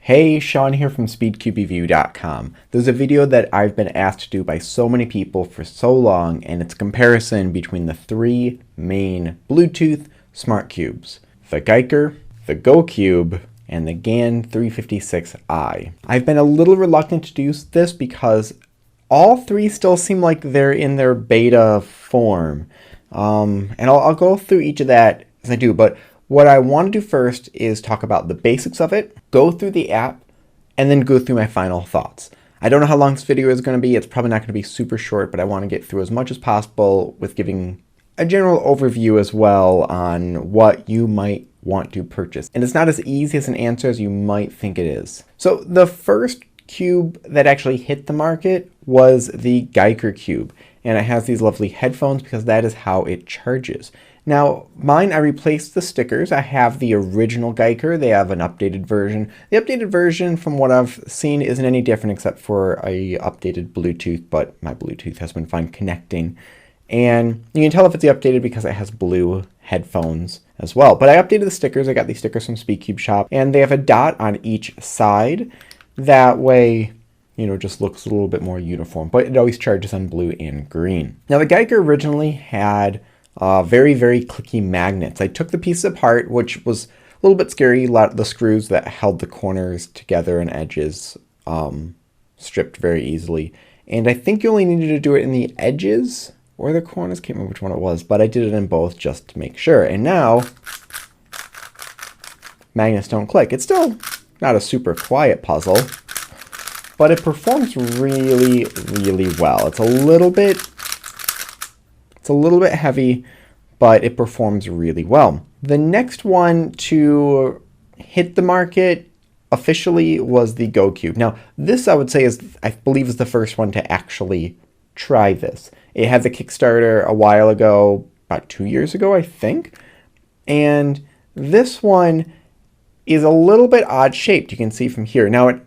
Hey, Sean here from SpeedCubeReview.com. There's a video that I've been asked to do by so many people for so long, and it's a comparison between the three main Bluetooth smart cubes: the Giiker, the GoCube, and the Gan 356i. I've been a little reluctant to do this because all three still seem like they're in their beta form. And I'll go through each of that as I do, but what I want to do first is talk about the basics of it, go through the app, and then go through my final thoughts. I don't know how long this video is going to be. It's probably not going to be super short, but I want to get through as much as possible with giving a general overview as well on what you might want to purchase. And it's not as easy as an answer as you might think it is. So the first cube that actually hit the market was the Giiker cube, and it has these lovely headphones because that is how it charges. Now, mine, I replaced the stickers. I have the original Giiker. They have an updated version. The updated version, from what I've seen, isn't any different except for a updated Bluetooth, but my Bluetooth has been fine connecting. And you can tell if it's the updated because it has blue headphones as well. But I updated the stickers. I got these stickers from SpeedCube Shop, and they have a dot on each side. That way, just looks a little bit more uniform, but it always charges on blue and green. Now, the Giiker originally had very, very clicky magnets. I took the pieces apart, which was a little bit scary. A lot of the screws that held the corners together and edges stripped very easily. And I think you only needed to do it in the edges or the corners. Can't remember which one it was, but I did it in both just to make sure. And now, magnets don't click. It's still not a super quiet puzzle, but it performs really, really well. It's a little bit heavy, but it performs really well. The next one to hit the market officially was the GoCube. Now, this I would say I believe is the first one to actually try this. It had the Kickstarter a while ago, about 2 years ago, I think. And this one is a little bit odd shaped. You can see from here. Now,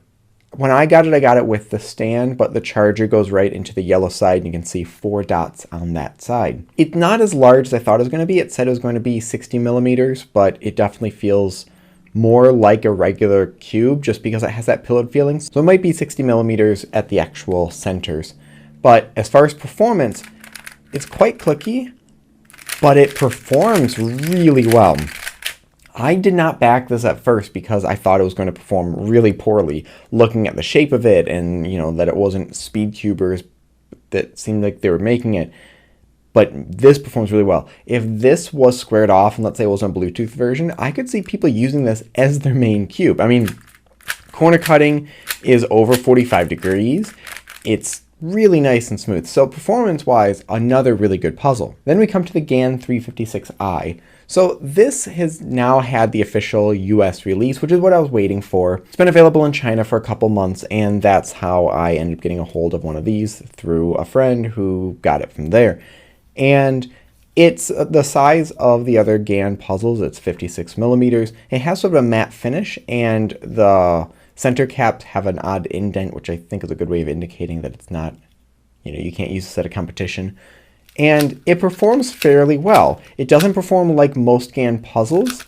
when I got it with the stand, but the charger goes right into the yellow side, and you can see 4 dots on that side. It's not as large as I thought it was going to be. It said it was going to be 60 millimeters, but it definitely feels more like a regular cube just because it has that pillowed feeling. So it might be 60 millimeters at the actual centers. But as far as performance, it's quite clicky, but it performs really well. I did not back this at first because I thought it was going to perform really poorly, looking at the shape of it and, that it wasn't SpeedCubers that seemed like they were making it. But this performs really well. If this was squared off and let's say it was a Bluetooth version, I could see people using this as their main cube. I mean, corner cutting is over 45 degrees. It's really nice and smooth. So performance-wise, another really good puzzle. Then we come to the Gan 356i. So this has now had the official US release, which is what I was waiting for. It's been available in China for a couple months, and that's how I ended up getting a hold of one of these through a friend who got it from there. And it's the size of the other Gan puzzles. It's 56 millimeters. It has sort of a matte finish, and the center caps have an odd indent, which I think is a good way of indicating that it's not, you can't use this at a competition. And it performs fairly well. It doesn't perform like most Gan puzzles,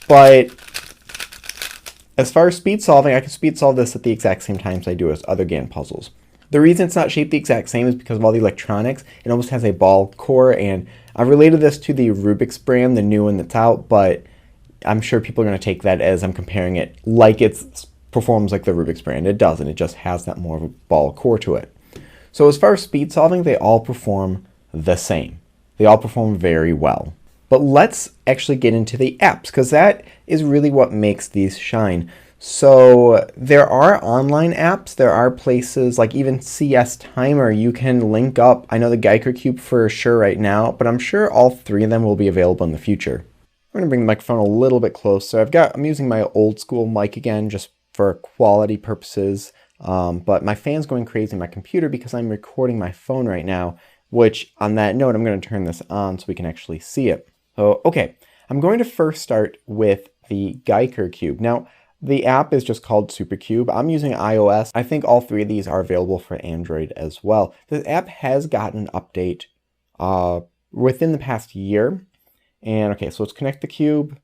but as far as speed solving, I can speed solve this at the exact same times I do as other Gan puzzles. The reason it's not shaped the exact same is because of all the electronics. It almost has a ball core, and I've related this to the Rubik's brand, the new one that's out, but I'm sure people are going to take that as I'm comparing it like it performs like the Rubik's brand. It doesn't. It just has that more of a ball core to it. So as far as speed solving, they all perform the same. They all perform very well. But let's actually get into the apps, because that is really what makes these shine. So there are online apps. There are places like even CS Timer you can link up. I know the Giiker Cube for sure right now, but I'm sure all three of them will be available in the future. I'm going to bring the microphone a little bit closer. I'm using my old school mic again just for quality purposes. But my fan's going crazy on my computer because I'm recording my phone right now, which on that note, I'm going to turn this on so we can actually see it. So, okay, I'm going to first start with the Giiker Cube. Now, the app is just called SuperCube. I'm using iOS. I think all three of these are available for Android as well. This app has gotten an update within the past year. And okay, so let's connect the cube.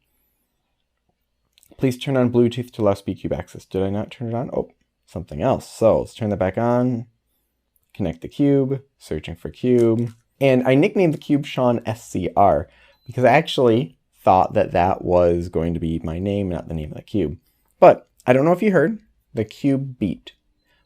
Please turn on Bluetooth to allow speed cube access. Did I not turn it on? Oh, something else. So let's turn that back on. Connect the cube, searching for cube. And I nicknamed the cube Sean SCR because I actually thought that that was going to be my name, not the name of the cube. But I don't know if you heard, the cube beeped.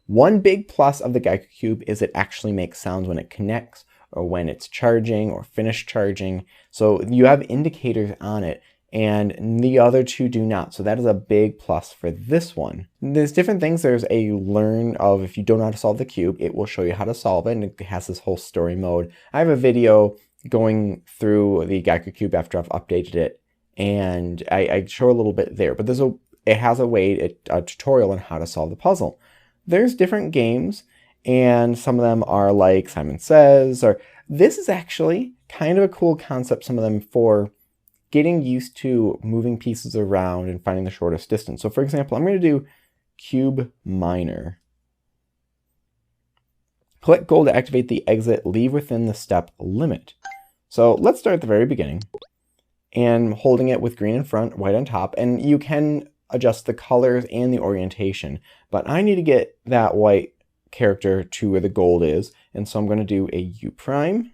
One big plus of the Giiker cube is it actually makes sounds when it connects or when it's charging or finished charging. So you have indicators on it and the other two do not. So that is a big plus for this one. There's different things. There's a learn of if you don't know how to solve the cube, it will show you how to solve it. And it has this whole story mode. I have a video going through the Giiker cube after I've updated it. And I show a little bit there, but it has a tutorial on how to solve the puzzle. There's different games and some of them are like Simon Says, or this is actually kind of a cool concept, some of them for getting used to moving pieces around and finding the shortest distance. So for example, I'm going to do Cube Miner. Collect gold to activate the exit, leave within the step limit. So let's start at the very beginning and holding it with green in front, white on top, and you can adjust the colors and the orientation, but I need to get that white character to where the gold is, and so I'm going to do a U prime.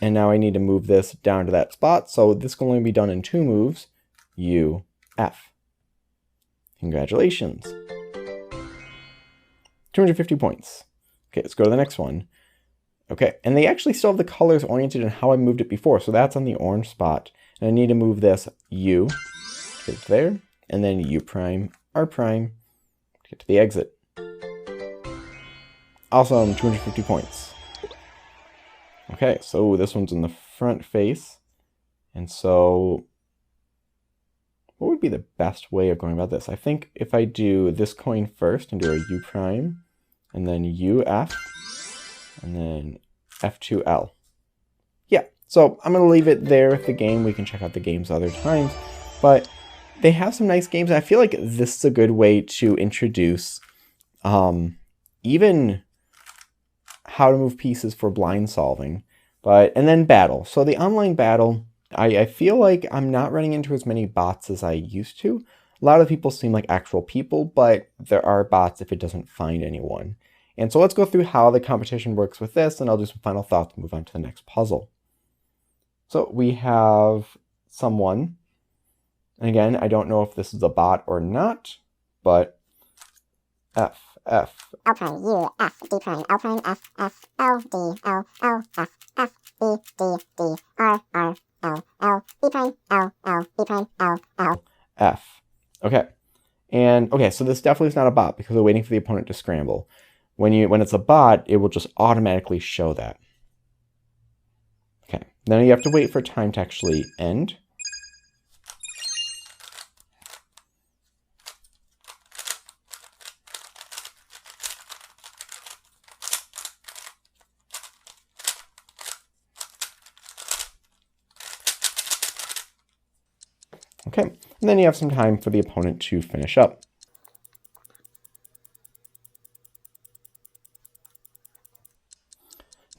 And now I need to move this down to that spot. So this can only be done in 2 moves. U, F. Congratulations. 250 points. Okay, let's go to the next one. Okay, and they actually still have the colors oriented in how I moved it before. So that's on the orange spot. And I need to move this U to get to there. And then U prime, R prime to get to the exit. Awesome, 250 points. Okay, so this one's in the front face. And so what would be the best way of going about this? I think if I do this coin first and do a U prime, and then UF, and then F2L. Yeah, so I'm going to leave it there with the game. We can check out the games other times. But they have some nice games. I feel like this is a good way to introduce even how to move pieces for blind solving, and then battle. So the online battle, I feel like I'm not running into as many bots as I used to. A lot of people seem like actual people, but there are bots if it doesn't find anyone. And so let's go through how the competition works with this, and I'll do some final thoughts and move on to the next puzzle. So we have someone, and again, I don't know if this is a bot or not, but F, L prime, U, F, D prime, L prime, F, F, L, D, L, L, F, F, B, D, D, R, R, L, L, B prime, L, L, B prime, L, L. F. Okay. And okay, so this definitely is not a bot because we're waiting for the opponent to scramble. When it's a bot, it will just automatically show that. Okay. Then you have to wait for time to actually end. Okay, and then you have some time for the opponent to finish up.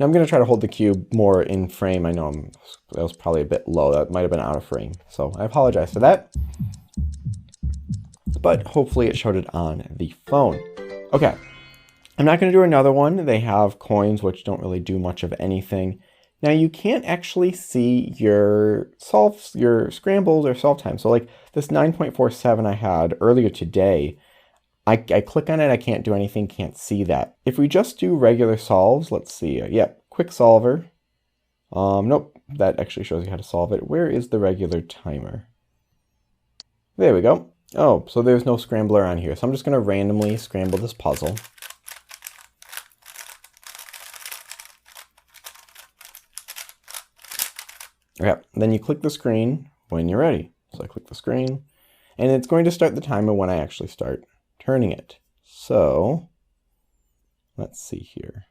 Now I'm going to try to hold the cube more in frame. I know that was probably a bit low. That might have been out of frame. So I apologize for that. But hopefully it showed it on the phone. Okay, I'm not going to do another one. They have coins which don't really do much of anything. Now you can't actually see your scrambles or solve time. So like this 9.47 I had earlier today, I click on it, I can't do anything, can't see that. If we just do regular solves, let's see, quick solver. Nope, that actually shows you how to solve it. Where is the regular timer? There we go. Oh, so there's no scrambler on here. So I'm just gonna randomly scramble this puzzle. Okay, then you click the screen when you're ready. So I click the screen, and it's going to start the timer when I actually start turning it. So let's see here.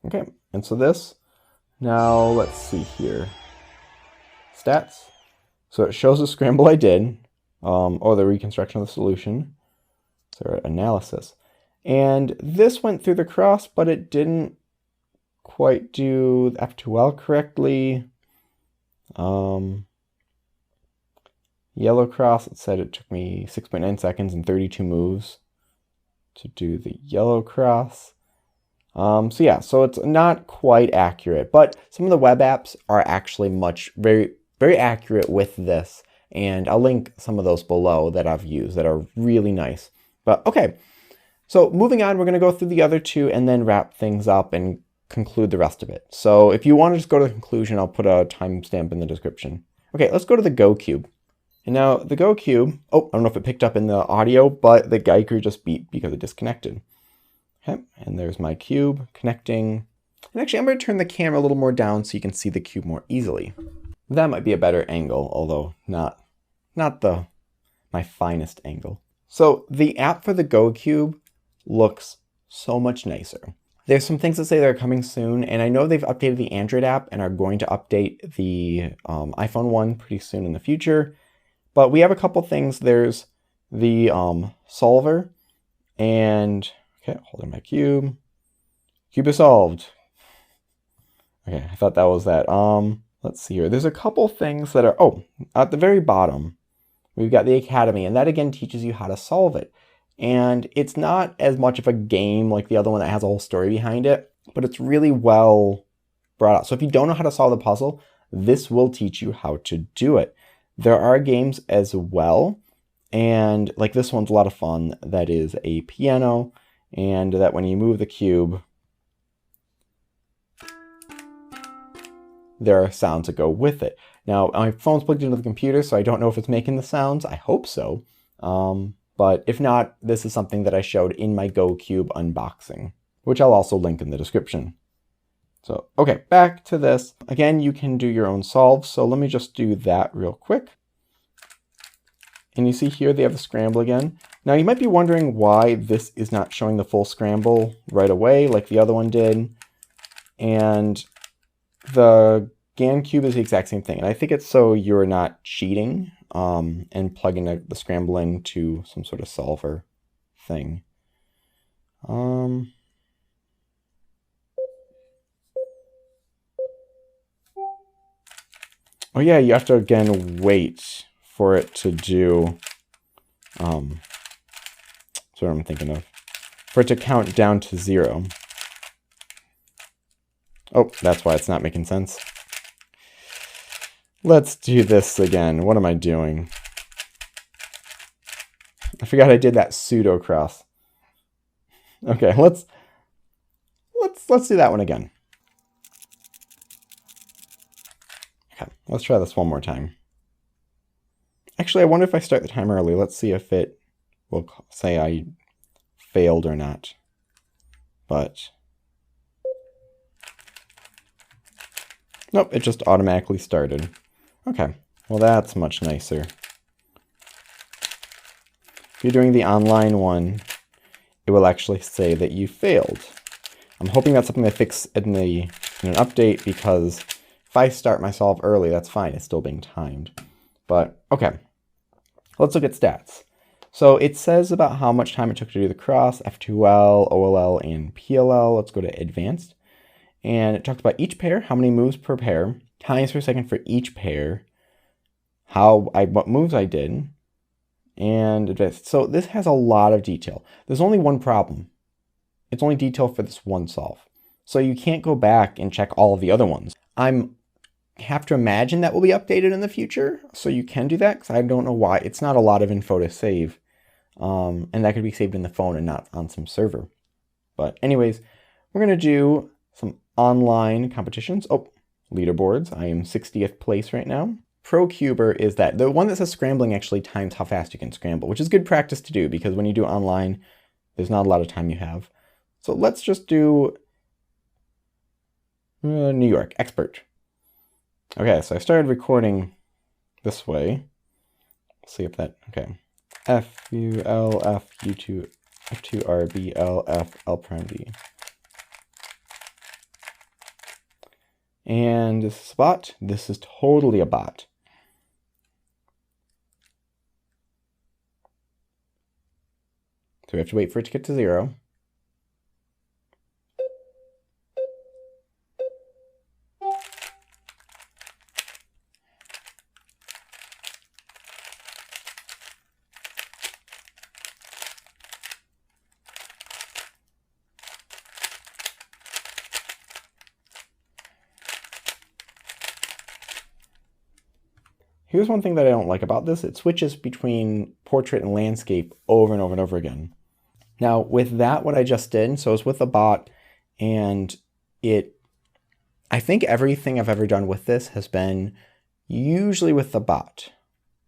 Okay, and so this, now let's see here. Stats. So it shows the scramble I did. or the reconstruction of the solution, so analysis. And this went through the cross, but it didn't quite do F2L correctly. Yellow cross, it said it took me 6.9 seconds and 32 moves to do the yellow cross. So yeah, so it's not quite accurate, but some of the web apps are actually very, very accurate with this. And I'll link some of those below that I've used that are really nice. But okay, so moving on, we're going to go through the other two and then wrap things up and conclude the rest of it. So if you want to just go to the conclusion, I'll put a timestamp in the description. Okay, let's go to the GoCube. And now the GoCube, oh, I don't know if it picked up in the audio, but the Giiker just beeped because it disconnected. Okay, and there's my cube connecting. And actually, I'm going to turn the camera a little more down so you can see the cube more easily. That might be a better angle, although not my finest angle. So the app for the GoCube looks so much nicer. There's some things that say they're coming soon, and I know they've updated the Android app and are going to update the iPhone one pretty soon in the future. But we have a couple things. There's the solver, and okay, holding my cube. Cube is solved. Okay, I thought that was that. Let's see here. There's a couple things that are, oh, at the very bottom, we've got the Academy, and that again teaches you how to solve it. And it's not as much of a game like the other one that has a whole story behind it, but it's really well brought out. So if you don't know how to solve the puzzle, this will teach you how to do it. There are games as well, and like this one's a lot of fun. That is a piano, and that when you move the cube, there are sounds that go with it. Now, my phone's plugged into the computer, so I don't know if it's making the sounds. I hope so. But if not, this is something that I showed in my GoCube unboxing, which I'll also link in the description. So, okay, back to this. Again, you can do your own solves, so let me just do that real quick. And you see here they have the scramble again. Now, you might be wondering why this is not showing the full scramble right away like the other one did. And the Gan cube is the exact same thing. And I think it's so you're not cheating and plugging the scramble into some sort of solver thing. Oh yeah, you have to again wait for it to do, that's what I'm thinking of, for it to count down to 0. Oh, that's why it's not making sense. Let's do this again. What am I doing? I forgot I did that pseudo cross. Okay, let's do that one again. Okay, let's try this one more time. Actually, I wonder if I start the time early. Let's see if it will say I failed or not. But nope, it just automatically started. Okay, well that's much nicer. If you're doing the online one, it will actually say that you failed. I'm hoping that's something they fix in an update, because if I start my solve early, that's fine. It's still being timed. But okay, let's look at stats. So it says about how much time it took to do the cross, F2L, OLL, and PLL. Let's go to advanced. And it talks about each pair, how many moves per pair, times per second for each pair, what moves I did, and advanced. So this has a lot of detail. There's only one problem. It's only detail for this one solve. So you can't go back and check all of the other ones. I have to imagine that will be updated in the future, so you can do that, because I don't know why. It's not a lot of info to save, and that could be saved in the phone and not on some server. But anyways, we're going to do some online competitions. Oh, leaderboards. I am 60th place right now. ProCuber is that. The one that says scrambling actually times how fast you can scramble, which is good practice to do, because when you do online, there's not a lot of time you have. So let's just do New York, expert. Okay, so I started recording this way. Let's see if that, okay. F, U, L, F, U2, F2, R, B, L, F, L prime B. And this is a bot. This is totally a bot. So we have to wait for it to get to 0. Here's one thing that I don't like about this. It switches between portrait and landscape over and over and over again. Now with that, what I just did, so it's with a bot, and I think everything I've ever done with this has been usually with the bot.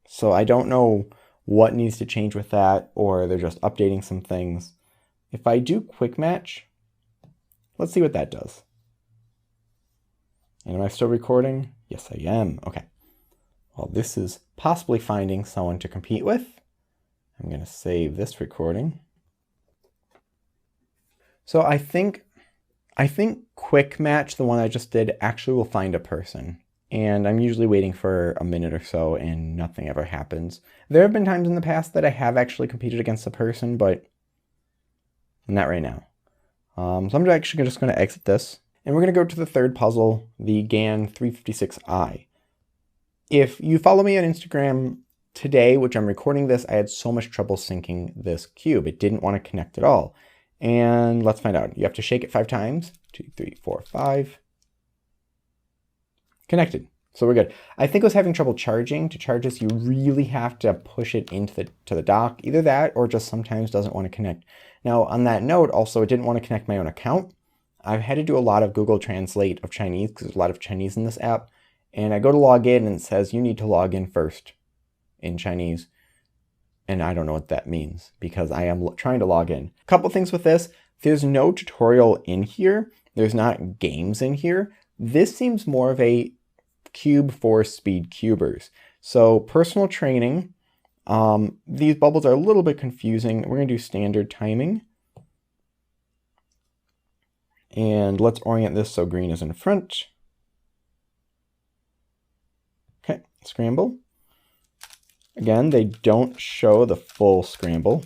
So I don't know what needs to change with that, or they're just updating some things. If I do quick match, let's see what that does. And am I still recording? Yes, I am. Okay. Well, this is possibly finding someone to compete with. I'm going to save this recording. So I think quick match, the one I just did, actually will find a person. And I'm usually waiting for a minute or so and nothing ever happens. There have been times in the past that I have actually competed against a person, but not right now. So I'm actually just going to exit this. And we're going to go to the third puzzle, the Gan 356i. If you follow me on Instagram today, which I'm recording this, I had so much trouble syncing this cube. It didn't want to connect at all. And let's find out. You have to shake it 5 times. 2, 3, 4, 5. Connected. So we're good. I think I was having trouble charging. To charge this, you really have to push it into the dock. Either that or just sometimes doesn't want to connect. Now, on that note, also, it didn't want to connect my own account. I've had to do a lot of Google Translate of Chinese because there's a lot of Chinese in this app. And I go to log in and it says you need to log in first in Chinese. And I don't know what that means because I am trying to log in. A couple things with this. There's no tutorial in here. There's not games in here. This seems more of a cube for speed cubers. So personal training. These bubbles are a little bit confusing. We're going to do standard timing. And let's orient this so green is in front. Okay, scramble. Again, they don't show the full scramble.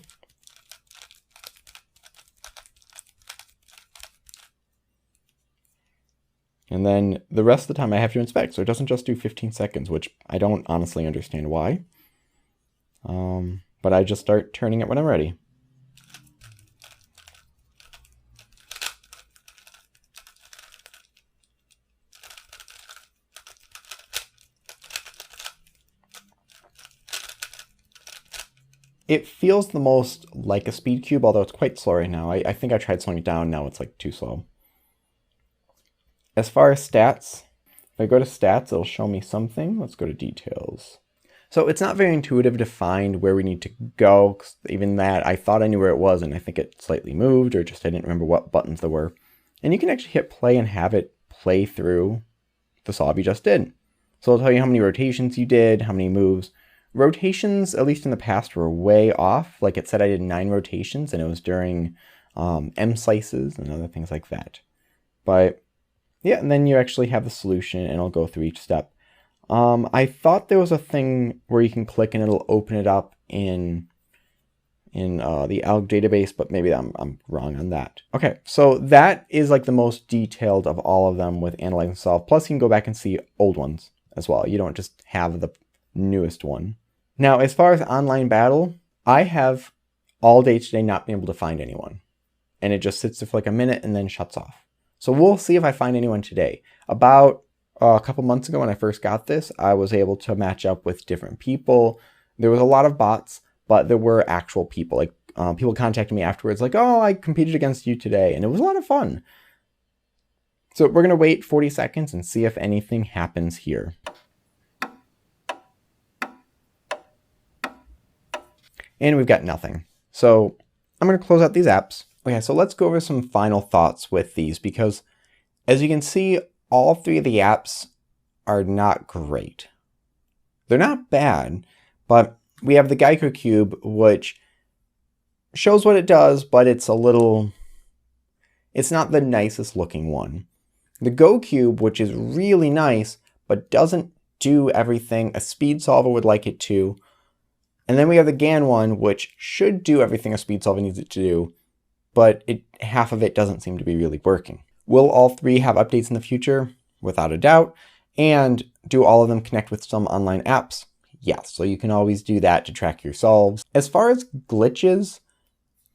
And then the rest of the time I have to inspect, so it doesn't just do 15 seconds, which I don't honestly understand why. But I just start turning it when I'm ready. It feels the most like a speed cube, although it's quite slow right now. I think I tried slowing it down, now it's like too slow. As far as stats, if I go to stats, it'll show me something. Let's go to details. So it's not very intuitive to find where we need to go. Even that, I thought I knew where it was, and I think it slightly moved, or just I didn't remember what buttons there were. And you can actually hit play and have it play through the solve you just did. So it'll tell you how many rotations you did, how many moves. Rotations, at least in the past, were way off. Like it said I did 9 rotations, and it was during M slices and other things like that. But yeah, and then you actually have the solution, and it'll go through each step. I thought there was a thing where you can click and it'll open it up in the ALG database, but maybe I'm wrong on that. Okay, so that is like the most detailed of all of them with Analyze and Solve. Plus, you can go back and see old ones as well. You don't just have the newest one. Now, as far as online battle, I have all day today not been able to find anyone. And it just sits there for like a minute and then shuts off. So we'll see if I find anyone today. About a couple months ago when I first got this, I was able to match up with different people. There was a lot of bots, but there were actual people. Like people contacted me afterwards like, oh, I competed against you today. And it was a lot of fun. So we're going to wait 40 seconds and see if anything happens here. And we've got nothing. So I'm going to close out these apps. Okay, so let's go over some final thoughts with these because as you can see, all 3 of the apps are not great. They're not bad, but we have the Giiker cube, which shows what it does, but it's not the nicest looking one. The GoCube, which is really nice, but doesn't do everything a speed solver would like it to. And then we have the Gan one, which should do everything a speed solver needs it to do, but half of it doesn't seem to be really working. Will all three have updates in the future? Without a doubt. And do all of them connect with some online apps? Yes, so you can always do that to track your solves. As far as glitches,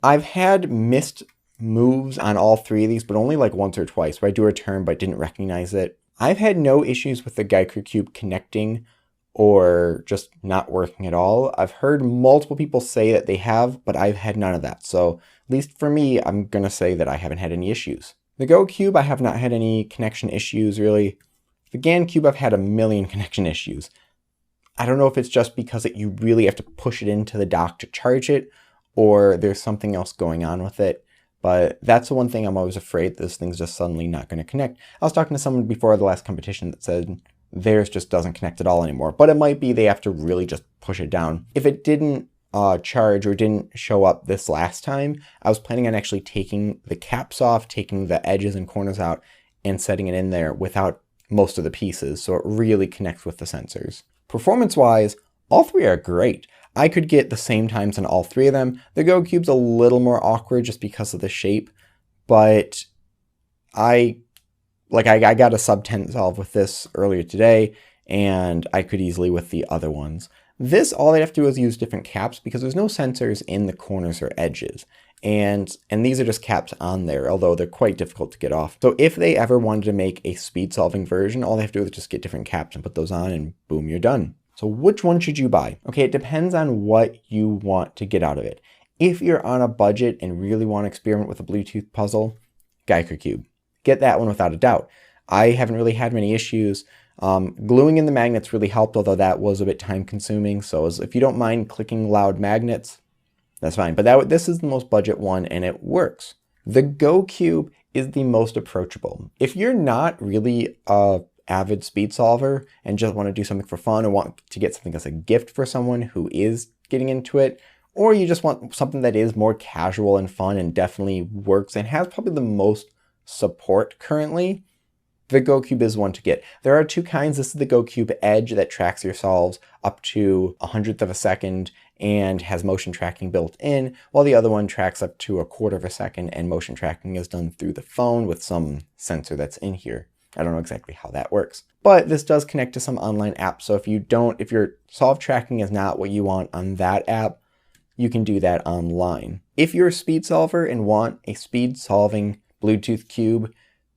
I've had missed moves on all three of these, but only like once or twice, where I do a turn but didn't recognize it. I've had no issues with the Giiker cube connecting or just not working at all. I've heard multiple people say that they have, but I've had none of that. So at least for me, I'm going to say that I haven't had any issues. The GoCube, I have not had any connection issues really. The Gan cube, I've had a million connection issues. I don't know if it's just because you really have to push it into the dock to charge it, or there's something else going on with it. But that's the one thing I'm always afraid this thing's just suddenly not going to connect. I was talking to someone before the last competition that said theirs just doesn't connect at all anymore. But it might be they have to really just push it down. If it didn't charge or didn't show up this last time, I was planning on actually taking the caps off, taking the edges and corners out, and setting it in there without most of the pieces, so it really connects with the sensors. Performance-wise, all three are great. I could get the same times on all three of them. The GoCube's a little more awkward just because of the shape, but I got a sub 10 solve with this earlier today, and I could easily with the other ones. This, all I have to do is use different caps because there's no sensors in the corners or edges. And these are just caps on there, although they're quite difficult to get off. So if they ever wanted to make a speed solving version, all they have to do is just get different caps and put those on, and boom, you're done. So which one should you buy? Okay, it depends on what you want to get out of it. If you're on a budget and really want to experiment with a Bluetooth puzzle, Giiker Cube. Get that one without a doubt. I haven't really had many issues. Gluing in the magnets really helped, although that was a bit time consuming. So if you don't mind clicking loud magnets, that's fine. But this is the most budget one, and it works. The GoCube is the most approachable. If you're not really a avid speed solver and just want to do something for fun or want to get something as a gift for someone who is getting into it, or you just want something that is more casual and fun and definitely works and has probably the most support currently, the GoCube is one to get. There are two kinds. This is the GoCube Edge that tracks your solves up to 1/100 of a second and has motion tracking built in, while the other one tracks up to 1/4 of a second and motion tracking is done through the phone with some sensor that's in here. I don't know exactly how that works. But this does connect to some online apps, so if your solve tracking is not what you want on that app, you can do that online. If you're a speed solver and want a speed solving Bluetooth cube,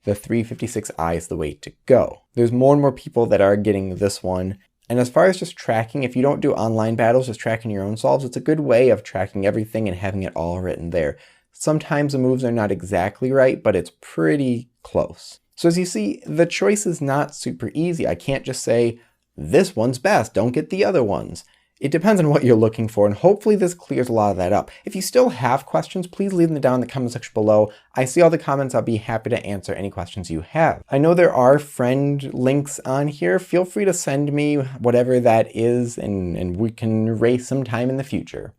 the 356i is the way to go. There's more and more people that are getting this one. And as far as just tracking, if you don't do online battles, just tracking your own solves, it's a good way of tracking everything and having it all written there. Sometimes the moves are not exactly right, but it's pretty close. So as you see, the choice is not super easy. I can't just say, this one's best, don't get the other ones. It depends on what you're looking for, and hopefully this clears a lot of that up. If you still have questions, please leave them down in the comment section below. I see all the comments. I'll be happy to answer any questions you have. I know there are friend links on here. Feel free to send me whatever that is, and we can race some time in the future.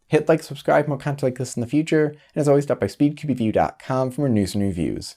Hit like, subscribe, more content like this in the future. And as always, stop by speedcubeview.com for more news and reviews.